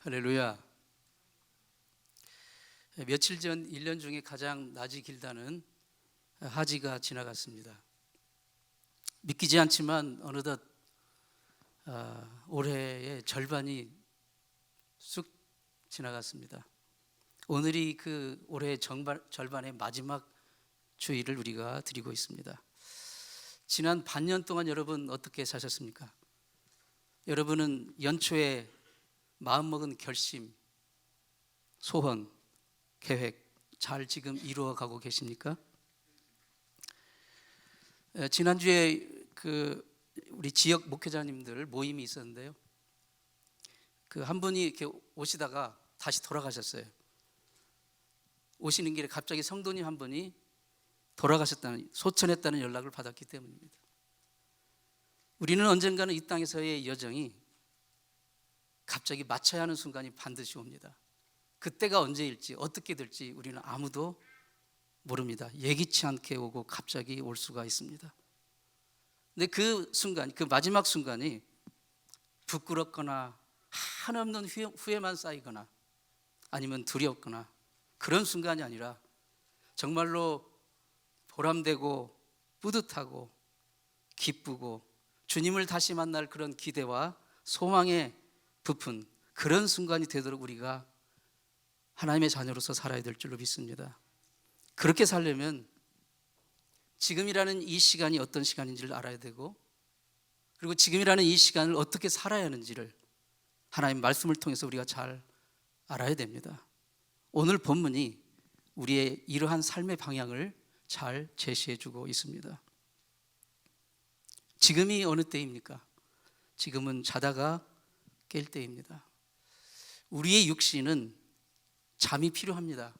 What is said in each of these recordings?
할렐루야. 며칠 전 1년 중에 가장 낮이 길다는 하지가 지나갔습니다. 믿기지 않지만 어느덧 올해의 절반이 쑥 지나갔습니다. 오늘이 그 올해의 절반의 마지막 주일을 우리가 드리고 있습니다. 지난 반년 동안 여러분 어떻게 사셨습니까? 여러분은 연초에 마음먹은 결심, 소원, 계획 잘 지금 이루어가고 계십니까? 지난주에 우리 지역 목회자님들 모임이 있었는데요. 한 분이 이렇게 오시다가 다시 돌아가셨어요. 오시는 길에 갑자기 성도님 한 분이 소천했다는 연락을 받았기 때문입니다. 우리는 언젠가는 이 땅에서의 여정이 갑자기 마쳐야 하는 순간이 반드시 옵니다. 그때가 언제일지 어떻게 될지 우리는 아무도 모릅니다. 예기치 않게 오고 갑자기 올 수가 있습니다. 근데 그 순간, 그 마지막 순간이 부끄럽거나 한없는 후회만 쌓이거나 아니면 두렵거나 그런 순간이 아니라 정말로 보람되고 뿌듯하고 기쁘고 주님을 다시 만날 그런 기대와 소망에 부푼 그런 순간이 되도록 우리가 하나님의 자녀로서 살아야 될 줄로 믿습니다. 그렇게 살려면 지금이라는 이 시간이 어떤 시간인지를 알아야 되고, 그리고 지금이라는 이 시간을 어떻게 살아야 하는지를 하나님 말씀을 통해서 우리가 잘 알아야 됩니다. 오늘 본문이 우리의 이러한 삶의 방향을 잘 제시해 주고 있습니다. 지금이 어느 때입니까? 지금은 자다가 깰 때입니다. 우리의 육신은 잠이 필요합니다.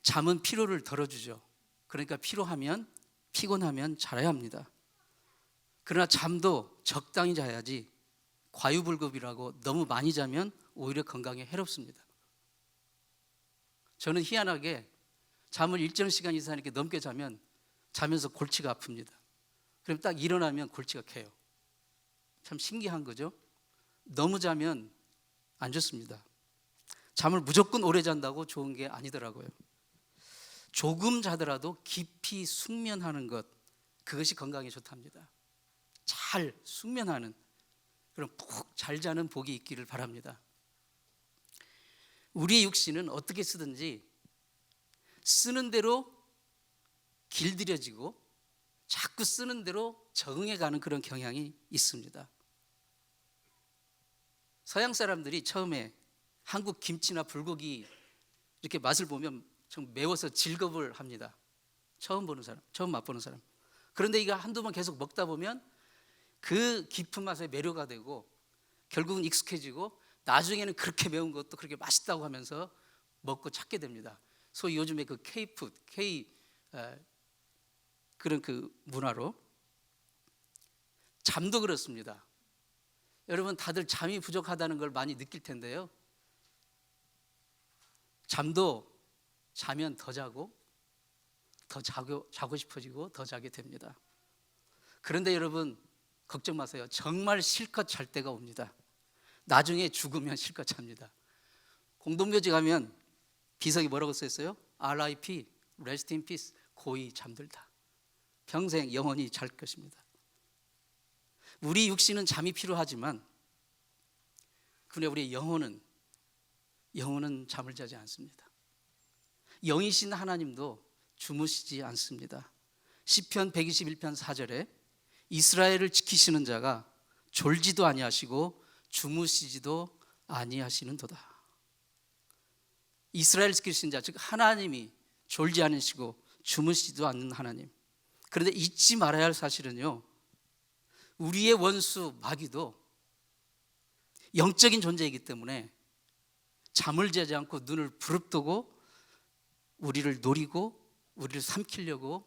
잠은 피로를 덜어주죠. 그러니까 피곤하면 자야 합니다. 그러나 잠도 적당히 자야지 과유불급이라고 너무 많이 자면 오히려 건강에 해롭습니다. 저는 희한하게 잠을 일정 시간 이상 이렇게 넘게 자면서 골치가 아픕니다. 그럼 딱 일어나면 골치가 개요. 참 신기한 거죠. 너무 자면 안 좋습니다. 잠을 무조건 오래 잔다고 좋은 게 아니더라고요. 조금 자더라도 깊이 숙면하는 것, 그것이 건강에 좋답니다. 잘 숙면하는, 그런 푹 잘 자는 복이 있기를 바랍니다. 우리의 육신은 어떻게 쓰든지 쓰는 대로 길들여지고 자꾸 쓰는 대로 적응해가는 그런 경향이 있습니다. 서양 사람들이 처음에 한국 김치나 불고기 이렇게 맛을 보면 좀 매워서 질겁을 합니다. 처음 맛보는 사람. 그런데 이거 한두 번 계속 먹다 보면 그 깊은 맛에 매료가 되고 결국은 익숙해지고 나중에는 그렇게 매운 것도 그렇게 맛있다고 하면서 먹고 찾게 됩니다. 소위 요즘에 그 K푸드, 그런 그 문화로. 잠도 그렇습니다. 여러분 다들 잠이 부족하다는 걸 많이 느낄 텐데요. 잠도 자면 더 자고 자고 싶어지고 더 자게 됩니다. 그런데 여러분 걱정 마세요. 정말 실컷 잘 때가 옵니다. 나중에 죽으면 실컷 잡니다. 공동묘지 가면 비석이 뭐라고 써있어요? RIP, Rest in Peace, 고이 잠들다. 평생 영원히 잘 것입니다. 우리 육신은 잠이 필요하지만 그런데 우리의 영혼은 잠을 자지 않습니다. 영이신 하나님도 주무시지 않습니다. 시편 121편 4절에 이스라엘을 지키시는 자가 졸지도 아니하시고 주무시지도 아니하시는도다. 이스라엘 지키시는 자, 즉 하나님이 졸지 않으시고 주무시지도 않는 하나님. 그런데 잊지 말아야 할 사실은요, 우리의 원수 마귀도 영적인 존재이기 때문에 잠을 자지 않고 눈을 부릅뜨고 우리를 노리고 우리를 삼키려고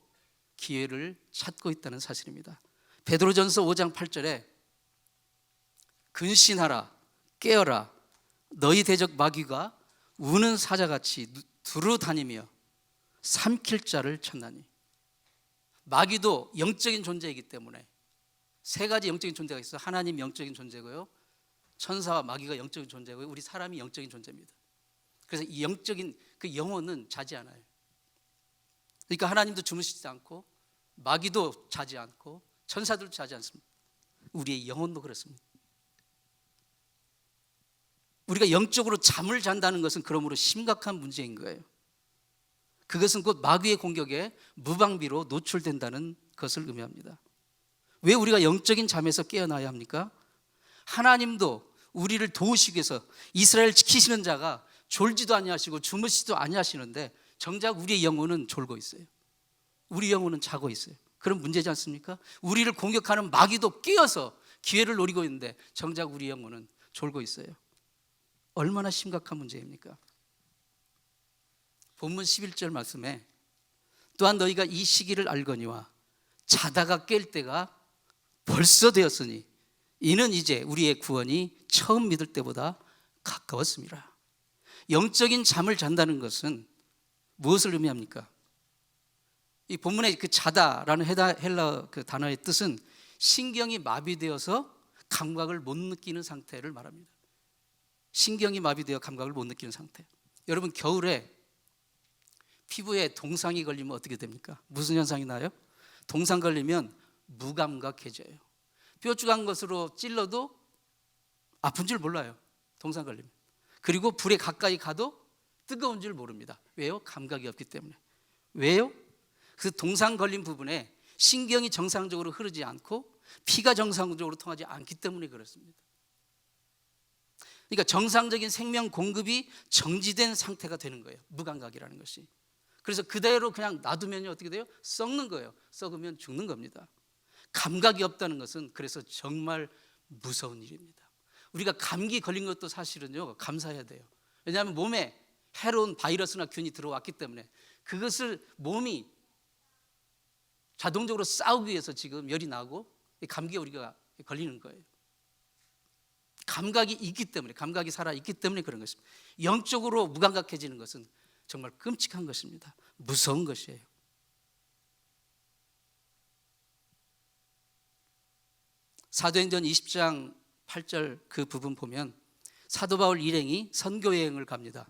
기회를 찾고 있다는 사실입니다. 베드로전서 5장 8절에 근신하라, 깨어라, 너희 대적 마귀가 우는 사자같이 두루 다니며 삼킬 자를 찾나니. 마귀도 영적인 존재이기 때문에 세 가지 영적인 존재가 있어요. 하나님 영적인 존재고요, 천사와 마귀가 영적인 존재고 우리 사람이 영적인 존재입니다. 그래서 이 영적인 그 영혼은 자지 않아요. 그러니까 하나님도 주무시지 않고 마귀도 자지 않고 천사들도 자지 않습니다. 우리의 영혼도 그렇습니다. 우리가 영적으로 잠을 잔다는 것은 그러므로 심각한 문제인 거예요. 그것은 곧 마귀의 공격에 무방비로 노출된다는 것을 의미합니다. 왜 우리가 영적인 잠에서 깨어나야 합니까? 하나님도 우리를 도우시기 위해서 이스라엘 지키시는 자가 졸지도 아니하시고 주무시지도 아니하시는데 정작 우리의 영혼은 졸고 있어요. 우리 영혼은 자고 있어요. 그런 문제지 않습니까? 우리를 공격하는 마귀도 깨어서 기회를 노리고 있는데 정작 우리 영혼은 졸고 있어요. 얼마나 심각한 문제입니까? 본문 11절 말씀에 또한 너희가 이 시기를 알거니와 자다가 깰 때가 벌써 되었으니 이는 이제 우리의 구원이 처음 믿을 때보다 가까웠습니다. 영적인 잠을 잔다는 것은 무엇을 의미합니까? 이 본문의 그 자다라는 헬라 그 단어의 뜻은 신경이 마비되어서 감각을 못 느끼는 상태를 말합니다. 신경이 마비되어 감각을 못 느끼는 상태. 여러분 겨울에 피부에 동상이 걸리면 어떻게 됩니까? 무슨 현상이 나요? 동상 걸리면 무감각해져요. 뾰족한 것으로 찔러도 아픈 줄 몰라요. 동상 걸리면. 그리고 불에 가까이 가도 뜨거운 줄 모릅니다. 왜요? 감각이 없기 때문에. 왜요? 그 동상 걸린 부분에 신경이 정상적으로 흐르지 않고 피가 정상적으로 통하지 않기 때문에 그렇습니다. 그러니까 정상적인 생명 공급이 정지된 상태가 되는 거예요. 무감각이라는 것이. 그래서 그대로 그냥 놔두면 어떻게 돼요? 썩는 거예요. 썩으면 죽는 겁니다. 감각이 없다는 것은 그래서 정말 무서운 일입니다. 우리가 감기 걸린 것도 사실은요 감사해야 돼요. 왜냐하면 몸에 해로운 바이러스나 균이 들어왔기 때문에 그것을 몸이 자동적으로 싸우기 위해서 지금 열이 나고 감기에 우리가 걸리는 거예요. 감각이 있기 때문에, 감각이 살아있기 때문에 그런 것입니다. 영적으로 무감각해지는 것은 정말 끔찍한 것입니다. 무서운 것이에요. 사도행전 20장 8절 그 부분 보면 사도 바울 일행이 선교 여행을 갑니다.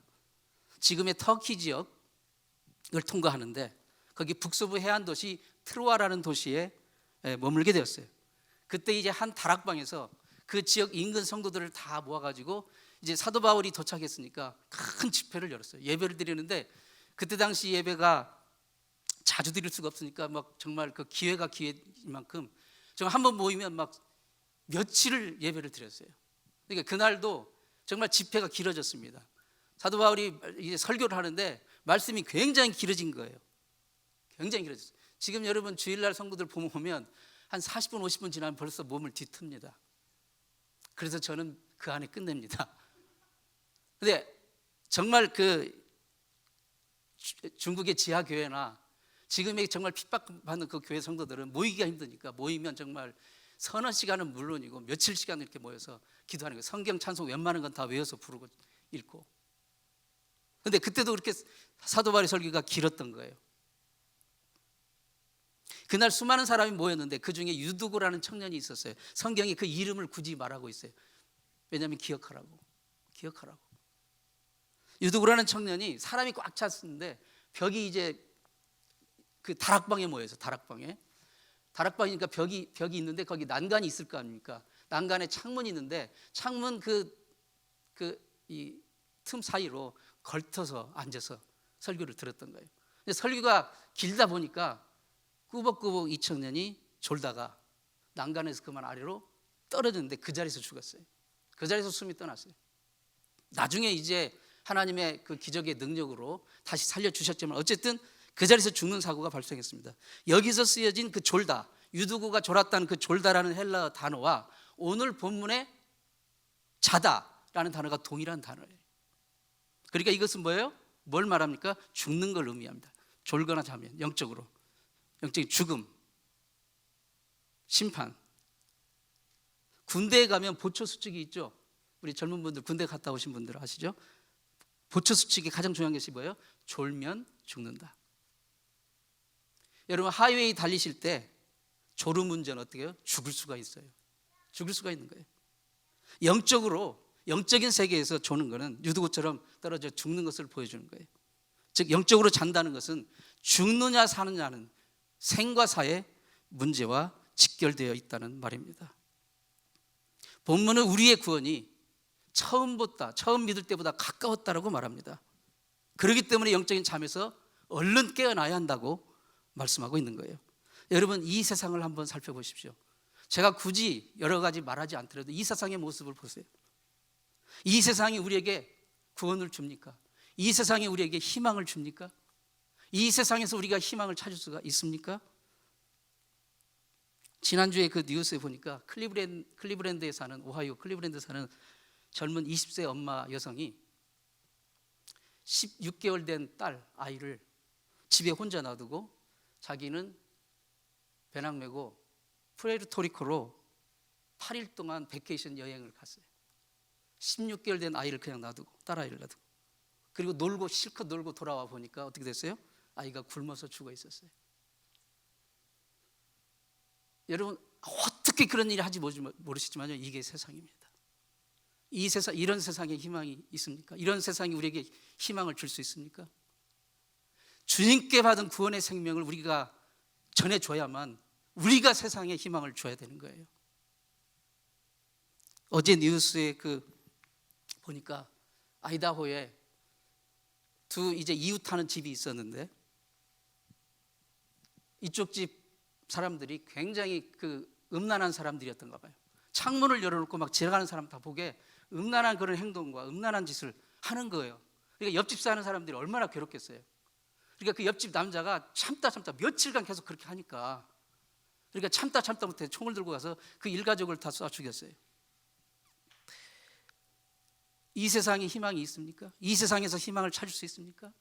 지금의 터키 지역을 통과하는데 거기 북서부 해안 도시 트로아라는 도시에 머물게 되었어요. 그때 이제 한 다락방에서 그 지역 인근 성도들을 다 모아가지고 이제 사도 바울이 도착했으니까 큰 집회를 열었어요. 예배를 드리는데 그때 당시 예배가 자주 드릴 수가 없으니까 막 정말 그 기회가 기회만큼 정말 한 번 모이면 막 며칠을 예배를 드렸어요. 그러니까 그날도 정말 집회가 길어졌습니다. 사도 바울이 이제 설교를 하는데 말씀이 굉장히 길어진 거예요. 굉장히 길어졌어요. 지금 여러분 주일날 성도들 보면 한 40분 50분 지나면 벌써 몸을 뒤틉니다. 그래서 저는 그 안에 끝냅니다. 근데 정말 그 중국의 지하 교회나 지금의 정말 핍박받는 그 교회 성도들은 모이기가 힘드니까 모이면 정말 서너 시간은 물론이고 며칠 시간 이렇게 모여서 기도하는 거예요. 성경 찬송 웬만한 건 다 외워서 부르고 읽고. 근데 그때도 그렇게 사도 바울의 설교가 길었던 거예요. 그날 수많은 사람이 모였는데 그중에 유두고라는 청년이 있었어요. 성경이 그 이름을 굳이 말하고 있어요. 왜냐하면 기억하라고. 유두고라는 청년이 사람이 꽉 찼는데 벽이 이제 그 다락방에 모여서 다락방이니까 벽이 있는데 거기 난간이 있을 거 아닙니까? 난간에 창문이 있는데 창문 이 틈 사이로 걸터서 앉아서 설교를 들었던 거예요. 근데 설교가 길다 보니까 꾸벅꾸벅 이 청년이 졸다가 난간에서 그만 아래로 떨어졌는데 그 자리에서 죽었어요. 그 자리에서 숨이 떠났어요. 나중에 이제 하나님의 그 기적의 능력으로 다시 살려주셨지만 어쨌든 그 자리에서 죽는 사고가 발생했습니다. 여기서 쓰여진 그 졸다, 유두고가 졸았다는 그 졸다라는 헬라어 단어와 오늘 본문의 자다라는 단어가 동일한 단어예요. 그러니까 이것은 뭐예요? 뭘 말합니까? 죽는 걸 의미합니다. 졸거나 자면 영적으로. 영적인 죽음, 심판. 군대에 가면 보초수칙이 있죠. 우리 젊은 분들 군대 갔다 오신 분들 아시죠? 보초수칙이 가장 중요한 것이 뭐예요? 졸면 죽는다. 여러분 하이웨이 달리실 때 졸음운전 어떻게 해요? 죽을 수가 있어요. 죽을 수가 있는 거예요. 영적인 세계에서 조는 것은 유두구처럼 떨어져 죽는 것을 보여주는 거예요. 즉 영적으로 잔다는 것은 죽느냐 사느냐는 생과 사의 문제와 직결되어 있다는 말입니다. 본문은 우리의 구원이 처음 믿을 때보다 가까웠다라고 말합니다. 그렇기 때문에 영적인 잠에서 얼른 깨어나야 한다고 말씀하고 있는 거예요. 여러분, 이 세상을 한번 살펴보십시오. 제가 굳이 여러 가지 말하지 않더라도 이 세상의 모습을 보세요. 이 세상이 우리에게 구원을 줍니까? 이 세상이 우리에게 희망을 줍니까? 이 세상에서 우리가 희망을 찾을 수가 있습니까? 지난주에 그 뉴스에 보니까 클리브랜드에 사는, 오하이오 클리브랜드에 사는 젊은 20세 엄마 여성이 16개월 된 아이를 집에 혼자 놔두고 자기는 배낭 메고 푸에르토리코로 8일 동안 베케이션 여행을 갔어요. 16개월 된 아이를 그냥 놔두고, 딸아이를 놔두고. 그리고 실컷 놀고 돌아와 보니까 어떻게 됐어요? 아이가 굶어서 죽어 있었어요. 여러분, 어떻게 그런 일을 하지 모르시지만요, 이게 세상입니다. 이런 세상에 희망이 있습니까? 이런 세상이 우리에게 희망을 줄 수 있습니까? 주님께 받은 구원의 생명을 우리가 전해줘야만 우리가 세상에 희망을 줘야 되는 거예요. 어제 뉴스에 보니까 아이다호에 이제 이웃하는 집이 있었는데 이쪽 집 사람들이 굉장히 음란한 사람들이었던가 봐요. 창문을 열어놓고 막 지나가는 사람 다 보게 음란한 그런 행동과 음란한 짓을 하는 거예요. 그러니까 옆집 사는 사람들이 얼마나 괴롭겠어요. 그러니까 그 옆집 남자가 참다 며칠간 계속 그렇게 하니까, 그러니까 참다 못해 총을 들고 가서 그 일가족을 다 쏴 죽였어요. 이 세상에 희망이 있습니까? 이 세상에서 희망을 찾을 수 있습니까?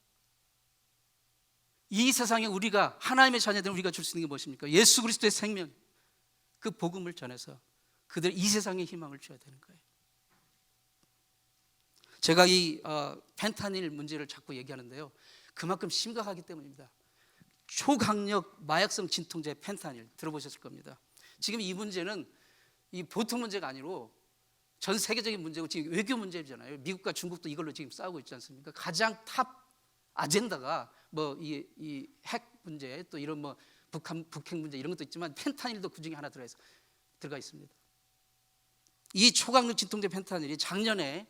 이 세상에 우리가, 하나님의 자녀된 우리가 줄 수 있는 게 무엇입니까? 예수 그리스도의 생명, 그 복음을 전해서 그들 이 세상에 희망을 줘야 되는 거예요. 제가 이 펜타닐 문제를 자꾸 얘기하는데요, 그만큼 심각하기 때문입니다. 초강력 마약성 진통제 펜타닐 들어보셨을 겁니다. 지금 이 문제는 이 보통 문제가 아니고 전 세계적인 문제고 지금 외교 문제잖아요. 미국과 중국도 이걸로 지금 싸우고 있지 않습니까? 가장 탑 아젠다가 이 핵 문제, 또 이런 북핵 문제 이런 것도 있지만 펜타닐도 그 중에 하나 들어가 있습니다. 이 초강력 진통제 펜타닐이 작년에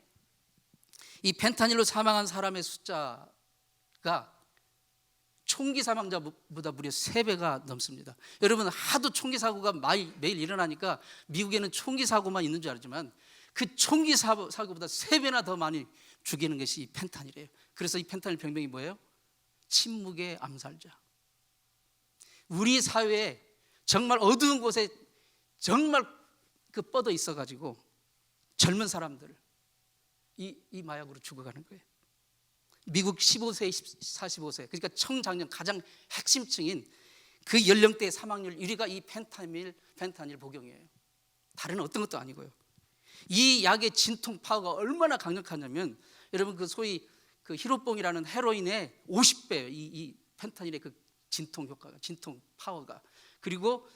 이 펜타닐로 사망한 사람의 숫자가 총기 사망자보다 무려 3배가 넘습니다. 여러분, 하도 총기 사고가 매일 일어나니까 미국에는 총기 사고만 있는 줄 알지만 그 총기 사고보다 3배나 더 많이 죽이는 것이 이 펜타닐이에요. 그래서 이 펜타닐 병명이 뭐예요? 침묵의 암살자. 우리 사회에 정말 어두운 곳에 정말 뻗어 있어가지고 젊은 사람들을 이 마약으로 죽어가는 거예요. 미국 15세, 45세, 그러니까 청장년 가장 핵심층인 그 연령대의 사망률 1위가 이 펜타닐 복용이에요. 다른 어떤 것도 아니고요. 이 약의 진통 파워가 얼마나 강력하냐면, 여러분 소위 히로뽕이라는 헤로인의 50배 이 펜타닐의 진통 효과가, 진통 파워가. 그리고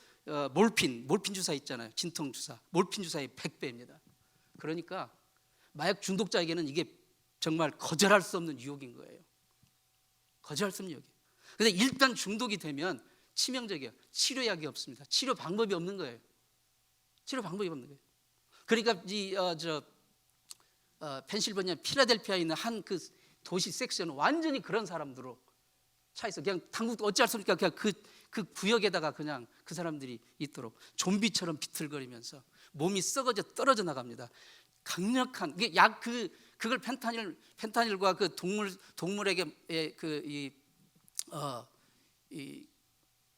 몰핀 주사 있잖아요. 진통 주사, 몰핀 주사의 100배입니다. 그러니까 마약 중독자에게는 이게 정말 거절할 수 없는 유혹인 거예요. 거절할 수 없는 유혹이에요. 그런데 일단 중독이 되면 치명적이에요. 치료약이 없습니다. 치료 방법이 없는 거예요. 그러니까 펜실베니아 필라델피아에 있는 한 도시 섹션은 완전히 그런 사람들로 차 있어. 그냥 당국도 어찌할 수 없으니까 그냥 그 구역에다가 그냥 그 사람들이 있도록 좀비처럼 비틀거리면서 몸이 썩어져 떨어져 나갑니다. 강력한 그걸 펜타닐과 동물에게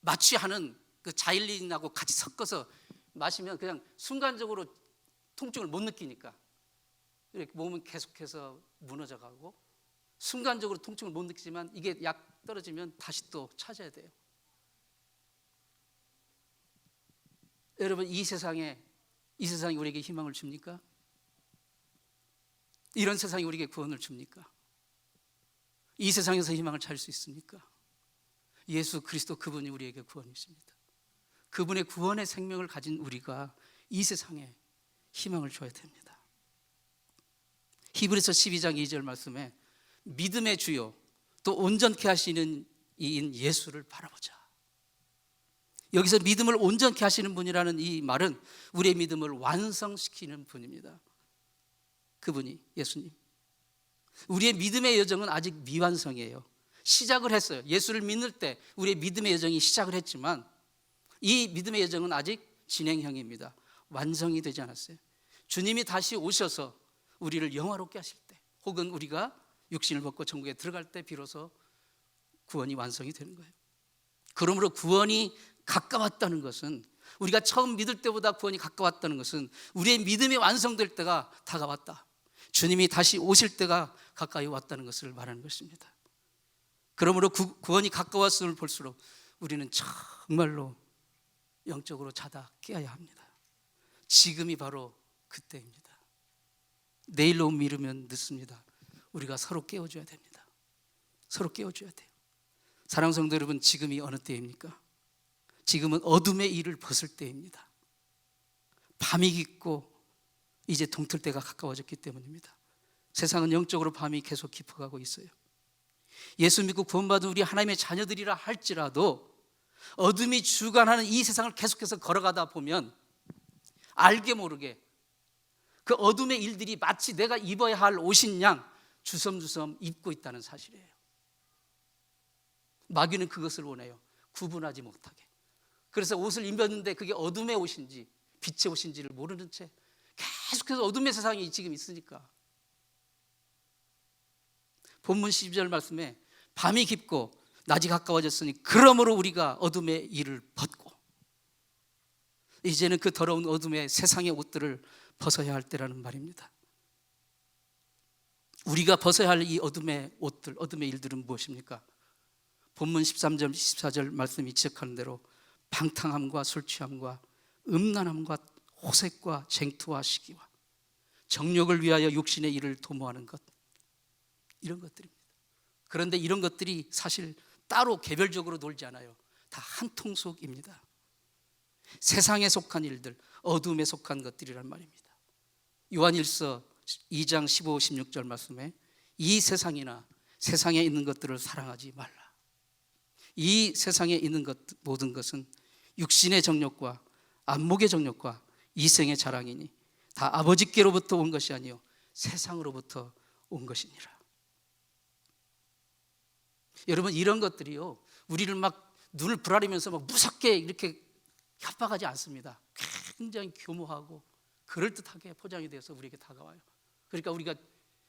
마취하는 자일린하고 같이 섞어서 마시면 그냥 순간적으로 통증을 못 느끼니까 이렇게 몸은 계속해서 무너져가고, 순간적으로 통증을 못 느끼지만 이게 약 떨어지면 다시 또 찾아야 돼요. 여러분, 이 세상이 우리에게 희망을 줍니까? 이런 세상이 우리에게 구원을 줍니까? 이 세상에서 희망을 찾을 수 있습니까? 예수 그리스도, 그분이 우리에게 구원이십니다. 그분의 구원의 생명을 가진 우리가 이 세상에 희망을 줘야 됩니다. 히브리서 12장 2절 말씀에 믿음의 주요 또 온전케 하시는 이인 예수를 바라보자. 여기서 믿음을 온전케 하시는 분이라는 이 말은 우리의 믿음을 완성시키는 분입니다. 그분이 예수님. 우리의 믿음의 여정은 아직 미완성이에요. 시작을 했어요. 예수를 믿을 때 우리의 믿음의 여정이 시작을 했지만 이 믿음의 여정은 아직 진행형입니다. 완성이 되지 않았어요. 주님이 다시 오셔서 우리를 영화롭게 하실 때, 혹은 우리가 육신을 벗고 천국에 들어갈 때 비로소 구원이 완성이 되는 거예요. 그러므로 구원이 가까웠다는 것은, 우리가 처음 믿을 때보다 구원이 가까웠다는 것은 우리의 믿음이 완성될 때가 다가왔다, 주님이 다시 오실 때가 가까이 왔다는 것을 말하는 것입니다. 그러므로 구원이 가까웠음을 볼수록 우리는 정말로 영적으로 자다 깨어야 합니다. 지금이 바로 그때입니다. 내일로 미루면 늦습니다. 우리가 서로 깨워줘야 됩니다. 서로 깨워줘야 돼요. 사랑하는 성도 여러분, 지금이 어느 때입니까? 지금은 어둠의 일을 벗을 때입니다. 밤이 깊고 이제 동틀 때가 가까워졌기 때문입니다. 세상은 영적으로 밤이 계속 깊어가고 있어요. 예수 믿고 구원받은 우리 하나님의 자녀들이라 할지라도 어둠이 주관하는 이 세상을 계속해서 걸어가다 보면 알게 모르게 그 어둠의 일들이 마치 내가 입어야 할 옷인 양 주섬주섬 입고 있다는 사실이에요. 마귀는 그것을 원해요. 구분하지 못하게. 그래서 옷을 입었는데 그게 어둠의 옷인지 빛의 옷인지를 모르는 채 계속해서 어둠의 세상이 지금 있으니까. 본문 12절 말씀에 밤이 깊고 낮이 가까워졌으니 그러므로 우리가 어둠의 일을 벗고, 이제는 그 더러운 어둠의 세상의 옷들을 벗어야 할 때라는 말입니다. 우리가 벗어야 할 이 어둠의 옷들, 어둠의 일들은 무엇입니까? 본문 13절 14절 말씀이 지적하는 대로 방탕함과 술취함과 음란함과 호색과 쟁투와 시기와 정욕을 위하여 육신의 일을 도모하는 것, 이런 것들입니다. 그런데 이런 것들이 사실 따로 개별적으로 놀지 않아요. 다 한 통속입니다. 세상에 속한 일들, 어둠에 속한 것들이란 말입니다. 요한일서 2장 15, 16절 말씀에 이 세상이나 세상에 있는 것들을 사랑하지 말라. 이 세상에 있는 것, 모든 것은 육신의 정욕과 안목의 정욕과 이생의 자랑이니 다 아버지께로부터 온 것이 아니요 세상으로부터 온 것이니라. 여러분, 이런 것들이요 우리를 막 눈을 부라리면서 막 무섭게 이렇게 협박하지 않습니다. 굉장히 교모하고 그럴듯하게 포장이 되어서 우리에게 다가와요. 그러니까 우리가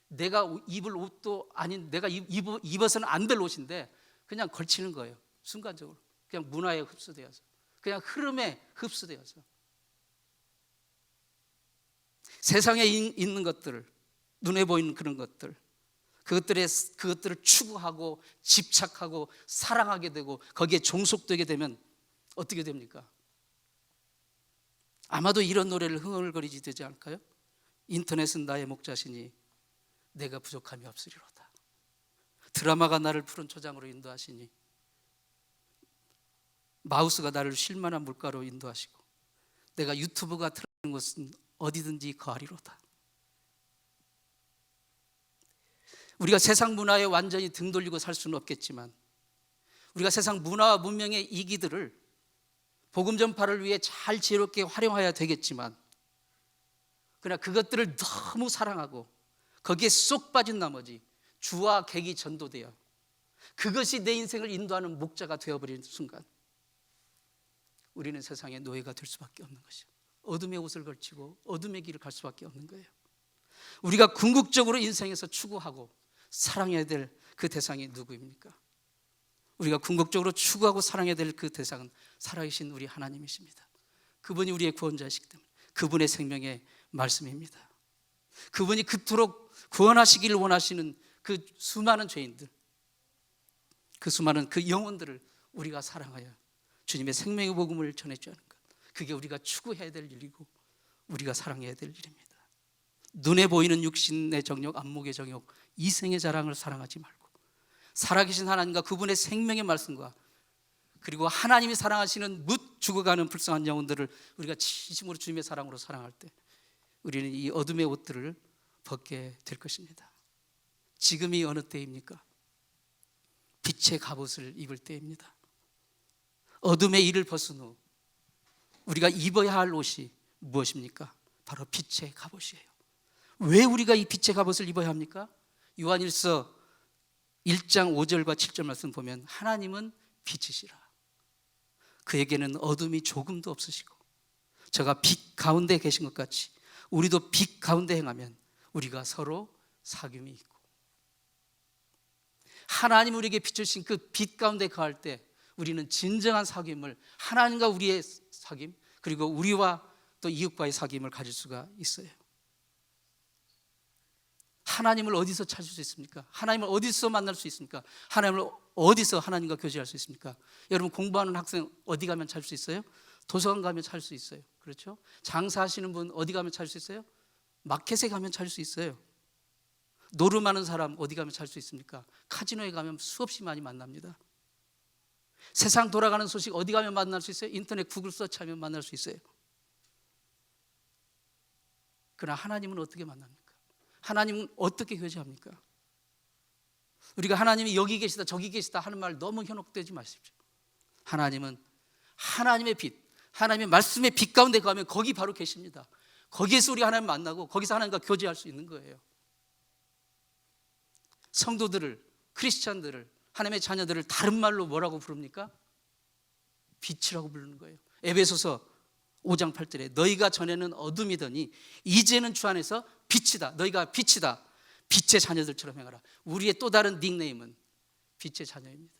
내가 입을 옷도 아닌, 내가 입어서는 안 될 옷인데 그냥 걸치는 거예요. 순간적으로 그냥 문화에 흡수되어서, 그냥 흐름에 흡수되어서 세상에 있는 것들을, 눈에 보이는 그런 것들, 그것들을 추구하고 집착하고 사랑하게 되고 거기에 종속되게 되면 어떻게 됩니까? 아마도 이런 노래를 흥얼거리지 되지 않을까요? 인터넷은 나의 목자시니 내가 부족함이 없으리로다. 드라마가 나를 푸른 초장으로 인도하시니 마우스가 나를 쉴만한 물가로 인도하시고 내가 유튜브가 틀어지는 곳은 어디든지 거하리로다. 우리가 세상 문화에 완전히 등 돌리고 살 수는 없겠지만 우리가 세상 문화와 문명의 이기들을 복음 전파를 위해 잘 지혜롭게 활용해야 되겠지만, 그러나 그것들을 너무 사랑하고 거기에 쏙 빠진 나머지 주와 객이 전도되어 그것이 내 인생을 인도하는 목자가 되어버리는 순간 우리는 세상의 노예가 될 수밖에 없는 것이죠. 어둠의 옷을 걸치고 어둠의 길을 갈 수밖에 없는 거예요. 우리가 궁극적으로 인생에서 추구하고 사랑해야 될 그 대상이 누구입니까? 우리가 궁극적으로 추구하고 사랑해야 될 그 대상은 살아계신 우리 하나님이십니다. 그분이 우리의 구원자이시기 때문에 그분의 생명의 말씀입니다. 그분이 그토록 구원하시기를 원하시는 그 수많은 죄인들, 그 수많은 그 영혼들을 우리가 사랑하여 주님의 생명의 복음을 전해줘야 하는 것, 그게 우리가 추구해야 될 일이고 우리가 사랑해야 될 일입니다. 눈에 보이는 육신의 정욕, 안목의 정욕, 이생의 자랑을 사랑하지 말고 살아계신 하나님과 그분의 생명의 말씀과 그리고 하나님이 사랑하시는 묻 죽어가는 불쌍한 영혼들을 우리가 진심으로 주님의 사랑으로 사랑할 때 우리는 이 어둠의 옷들을 벗게 될 것입니다. 지금이 어느 때입니까? 빛의 갑옷을 입을 때입니다. 어둠의 일을 벗은 후 우리가 입어야 할 옷이 무엇입니까? 바로 빛의 갑옷이에요. 왜 우리가 이 빛의 갑옷을 입어야 합니까? 요한일서 1장 5절과 7절 말씀 보면 하나님은 빛이시라. 그에게는 어둠이 조금도 없으시고 저가 빛 가운데 계신 것 같이 우리도 빛 가운데 행하면 우리가 서로 사귐이 있고, 하나님 우리에게 비추신 그 빛 가운데 거할 때 우리는 진정한 사귐을, 하나님과 우리의 사귐, 그리고 우리와 또 이웃과의 사귐을 가질 수가 있어요. 하나님을 어디서 찾을 수 있습니까? 하나님을 어디서 만날 수 있습니까? 하나님을 어디서 하나님과 교제할 수 있습니까? 여러분, 공부하는 학생 어디 가면 찾을 수 있어요? 도서관 가면 찾을 수 있어요. 그렇죠? 장사하시는 분 어디 가면 찾을 수 있어요? 마켓에 가면 찾을 수 있어요. 노름하는 사람 어디 가면 찾을 수 있습니까? 카지노에 가면 수없이 많이 만납니다. 세상 돌아가는 소식 어디 가면 만날 수 있어요? 인터넷 구글 서치하면 만날 수 있어요. 그러나 하나님은 어떻게 만납니까? 하나님은 어떻게 교제합니까? 우리가 하나님이 여기 계시다 저기 계시다 하는 말 너무 현혹되지 마십시오. 하나님은 하나님의 빛, 하나님의 말씀의 빛 가운데 가면 거기 바로 계십니다. 거기에서 우리가 하나님 만나고 거기서 하나님과 교제할 수 있는 거예요. 성도들을, 크리스찬들을, 하나님의 자녀들을 다른 말로 뭐라고 부릅니까? 빛이라고 부르는 거예요. 에베소서 5장 8절에 너희가 전에는 어둠이더니 이제는 주 안에서 빛이다. 너희가 빛이다. 빛의 자녀들처럼 행하라. 우리의 또 다른 닉네임은 빛의 자녀입니다.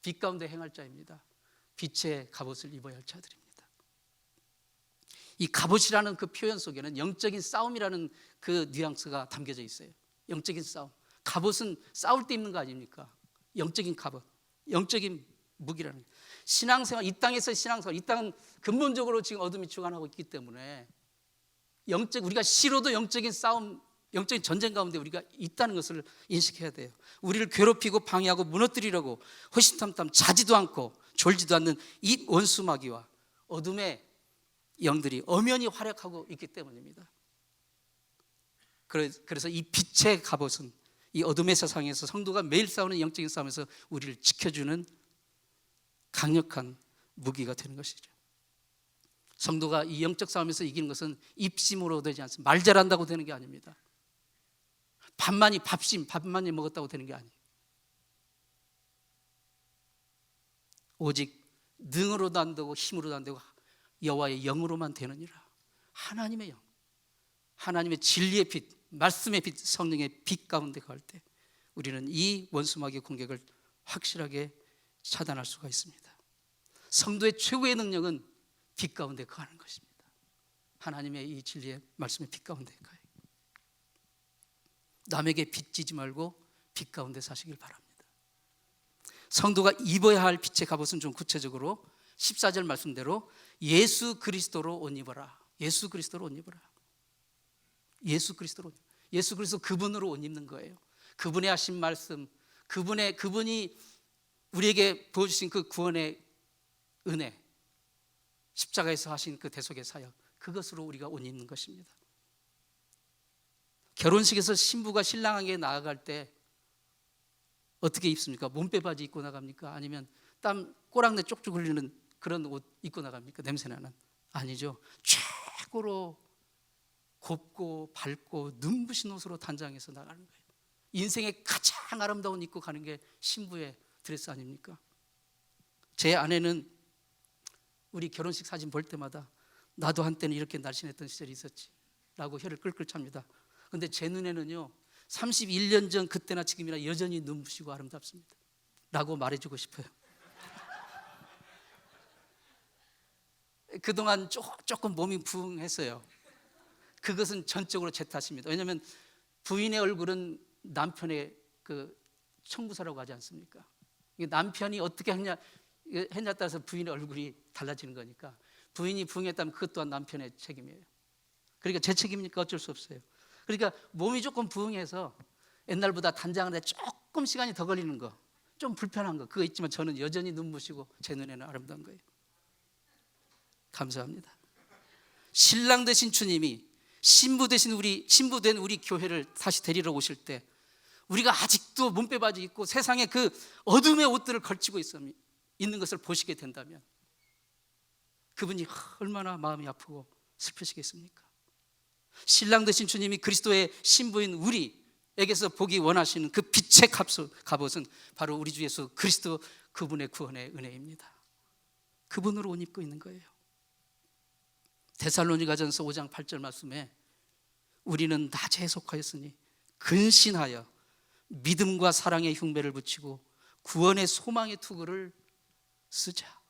빛 가운데 행할 자입니다. 빛의 갑옷을 입어야 할 자들입니다. 이 갑옷이라는 그 표현 속에는 영적인 싸움이라는 그 뉘앙스가 담겨져 있어요. 영적인 싸움. 갑옷은 싸울 때 입는 거 아닙니까? 영적인 갑옷, 영적인 무기라는, 신앙생활, 이 땅에서의 신앙생활, 이 땅은 근본적으로 지금 어둠이 주관하고 있기 때문에 우리가 싫어도 영적인 싸움, 영적인 전쟁 가운데 우리가 있다는 것을 인식해야 돼요. 우리를 괴롭히고 방해하고 무너뜨리려고 호시탐탐 자지도 않고 졸지도 않는 이 원수마귀와 어둠의 영들이 엄연히 활약하고 있기 때문입니다. 그래서 이 빛의 갑옷은 이 어둠의 세상에서 성도가 매일 싸우는 영적인 싸움에서 우리를 지켜주는 강력한 무기가 되는 것이죠. 성도가 이 영적 싸움에서 이기는 것은 입심으로 되지 않습니다. 말 잘한다고 되는 게 아닙니다. 밥만이 먹었다고 되는 게 아니에요. 오직 능으로도 안 되고 힘으로도 안 되고 여호와의 영으로만 되느니라. 하나님의 영, 하나님의 진리의 빛, 말씀의 빛, 성령의 빛 가운데 갈 때 우리는 이 원수마귀의 공격을 확실하게 차단할 수가 있습니다. 성도의 최고의 능력은 빛 가운데 거하는 것입니다. 하나님의 이 진리의 말씀의 빛 가운데 가요. 남에게 빚지지 말고 빛 가운데 사시길 바랍니다. 성도가 입어야 할 빛의 갑옷은 좀 구체적으로 14절 말씀대로 예수 그리스도로 옷 입어라. 예수 그리스도로 옷 입어라. 예수 그리스도로, 예수 그리스도 그분으로 옷 입는 거예요. 그분의 하신 말씀, 그분이 우리에게 보여주신 그 구원의 은혜, 십자가에서 하신 그 대속의 사역, 그것으로 우리가 옷 입는 것입니다. 결혼식에서 신부가 신랑에게 나아갈 때 어떻게 입습니까? 몸빼 바지 입고 나갑니까? 아니면 땀 꼬랑내 쪽쪽 흘리는 그런 옷 입고 나갑니까? 냄새나는? 아니죠. 최고로 곱고 밝고 눈부신 옷으로 단장해서 나가는 거예요. 인생의 가장 아름다운 옷 입고 가는 게 신부의 드레스 아닙니까? 제 아내는 우리 결혼식 사진 볼 때마다 나도 한때는 이렇게 날씬했던 시절이 있었지 라고 혀를 끌끌 찹니다. 그런데 제 눈에는요 31년 전 그때나 지금이나 여전히 눈부시고 아름답습니다 라고 말해주고 싶어요. 그동안 조금 몸이 부응했어요. 그것은 전적으로 제 탓입니다. 왜냐하면 부인의 얼굴은 남편의 그 청부사라고 하지 않습니까? 남편이 어떻게 했냐에 따라서 부인의 얼굴이 달라지는 거니까 부인이 부응했다면 그것 또한 남편의 책임이에요. 그러니까 제 책임이니까 어쩔 수 없어요. 그러니까 몸이 조금 부응해서 옛날보다 단장하는데 조금 시간이 더 걸리는 거, 좀 불편한 거, 그거 있지만 저는 여전히 눈부시고 제 눈에는 아름다운 거예요. 감사합니다. 신랑 되신 주님이 신부된 우리 교회를 다시 데리러 오실 때 우리가 아직도 몸빼바지 입고 세상에 그 어둠의 옷들을 걸치고 있는 것을 보시게 된다면 그분이 얼마나 마음이 아프고 슬프시겠습니까? 신랑 되신 주님이 그리스도의 신부인 우리에게서 보기 원하시는 그 빛의 갑옷은 바로 우리 주 예수 그리스도 그분의 구원의 은혜입니다. 그분으로 옷 입고 있는 거예요. 데살로니가전서 5장 8절 말씀에 우리는 낮에 속하였으니 근신하여 믿음과 사랑의 흉배를 붙이고 구원의 소망의 투구를 쓰자.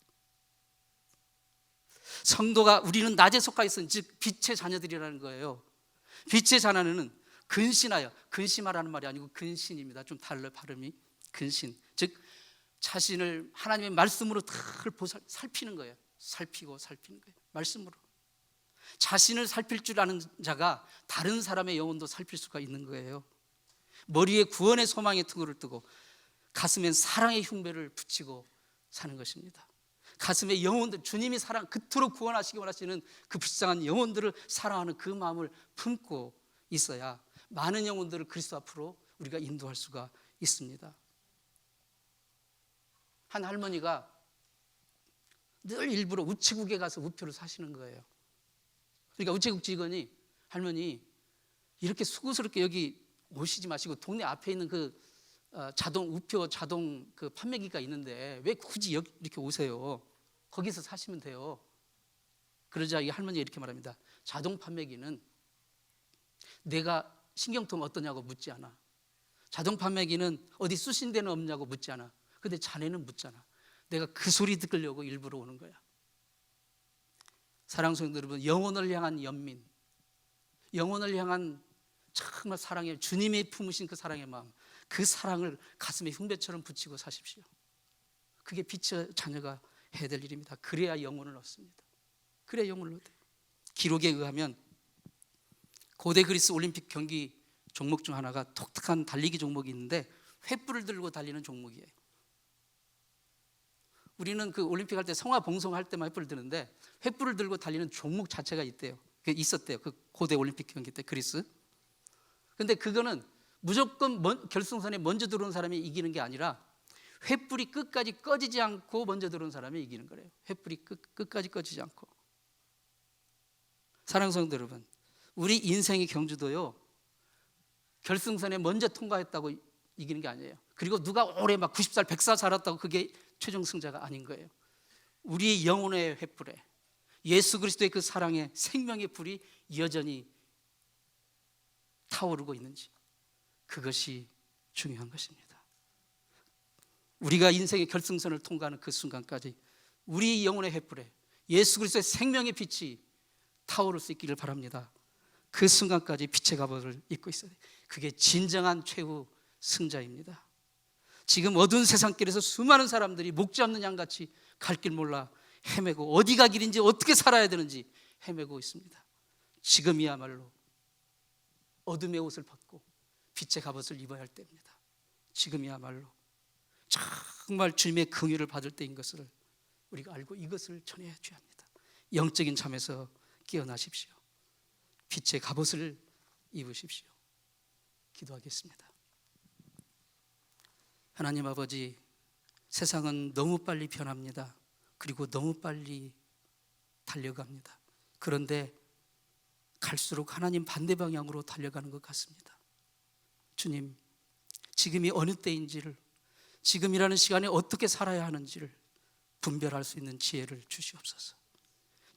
성도가 우리는 낮에 속하였으니 즉 빛의 자녀들이라는 거예요. 빛의 자녀는 근신하여, 근심하라는 말이 아니고 근신입니다. 좀 달라요, 발음이. 근신, 즉 자신을 하나님의 말씀으로 살피는 거예요. 살피는 거예요. 말씀으로. 자신을 살필 줄 아는 자가 다른 사람의 영혼도 살필 수가 있는 거예요. 머리에 구원의 소망의 투구를 뜨고 가슴엔 사랑의 흉배를 붙이고 사는 것입니다. 가슴에 영혼들, 주님이 그토록 구원하시기 원하시는 그 불쌍한 영혼들을 사랑하는 그 마음을 품고 있어야 많은 영혼들을 그리스도 앞으로 우리가 인도할 수가 있습니다. 한 할머니가 늘 일부러 우체국에 가서 우표를 사시는 거예요. 그러니까 우체국 직원이 할머니 이렇게 수고스럽게 여기 오시지 마시고 동네 앞에 있는 그 우표 자동 그 판매기가 있는데 왜 굳이 여기 이렇게 오세요? 거기서 사시면 돼요. 그러자 이 할머니가 이렇게 말합니다. 자동 판매기는 내가 신경통 어떠냐고 묻지 않아. 자동 판매기는 어디 쑤신 데는 없냐고 묻지 않아. 근데 자네는 묻잖아. 내가 그 소리 듣으려고 일부러 오는 거야. 사랑하는 성도 여러분, 영혼을 향한 연민, 영혼을 향한 정말 사랑의 주님이 품으신 그 사랑의 마음, 그 사랑을 가슴에 흉배처럼 붙이고 사십시오. 그게 빛의 자녀가 해야 될 일입니다. 그래야 영혼을 얻습니다. 그래야 영혼을 얻어요. 기록에 의하면 고대 그리스 올림픽 경기 종목 중 하나가 독특한 달리기 종목이 있는데 횃불을 들고 달리는 종목이에요. 우리는 그 올림픽 할 때 성화 봉송할 때만 횃불을 드는데 횃불을 들고 달리는 종목 자체가 있었대요. 그 고대 올림픽 경기 때 그리스. 근데 그거는 무조건 결승선에 먼저 들어온 사람이 이기는 게 아니라 횃불이 끝까지 꺼지지 않고 먼저 들어온 사람이 이기는 거래요. 횃불이 끝까지 꺼지지 않고. 사랑하는 성도 여러분, 우리 인생의 경주도요 결승선에 먼저 통과했다고 이기는 게 아니에요. 그리고 누가 오래 막 90살 100살 살았다고 그게 최종 승자가 아닌 거예요. 우리의 영혼의 횃불에 예수 그리스도의 그 사랑의 생명의 불이 여전히 타오르고 있는지, 그것이 중요한 것입니다. 우리가 인생의 결승선을 통과하는 그 순간까지 우리 영혼의 횃불에 예수 그리스도의 생명의 빛이 타오를 수 있기를 바랍니다. 그 순간까지 빛의 갑옷을 입고 있어야 돼요. 그게 진정한 최후 승자입니다. 지금 어두운 세상길에서 수많은 사람들이 목지 없는 양같이 갈 길 몰라 헤매고 어디가 길인지 어떻게 살아야 되는지 헤매고 있습니다. 지금이야말로 어둠의 옷을 벗고 빛의 갑옷을 입어야 할 때입니다. 지금이야말로 정말 주님의 긍휼을 받을 때인 것을 우리가 알고 이것을 전해야 합니다. 영적인 잠에서 깨어나십시오. 빛의 갑옷을 입으십시오. 기도하겠습니다. 하나님 아버지, 세상은 너무 빨리 변합니다. 그리고 너무 빨리 달려갑니다. 그런데 갈수록 하나님 반대 방향으로 달려가는 것 같습니다. 주님, 지금이 어느 때인지를, 지금이라는 시간에 어떻게 살아야 하는지를 분별할 수 있는 지혜를 주시옵소서.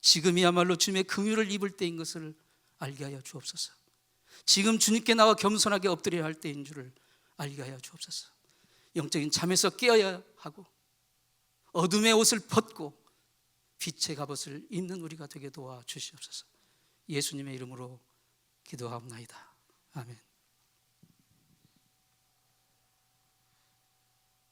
지금이야말로 주님의 긍휼을 입을 때인 것을 알게 하여 주옵소서. 지금 주님께 나와 겸손하게 엎드려야 할 때인 줄을 알게 하여 주옵소서. 영적인 잠에서 깨어야 하고 어둠의 옷을 벗고 빛의 갑옷을 입는 우리가 되게 도와 주시옵소서. 예수님의 이름으로 기도하옵나이다. 아멘.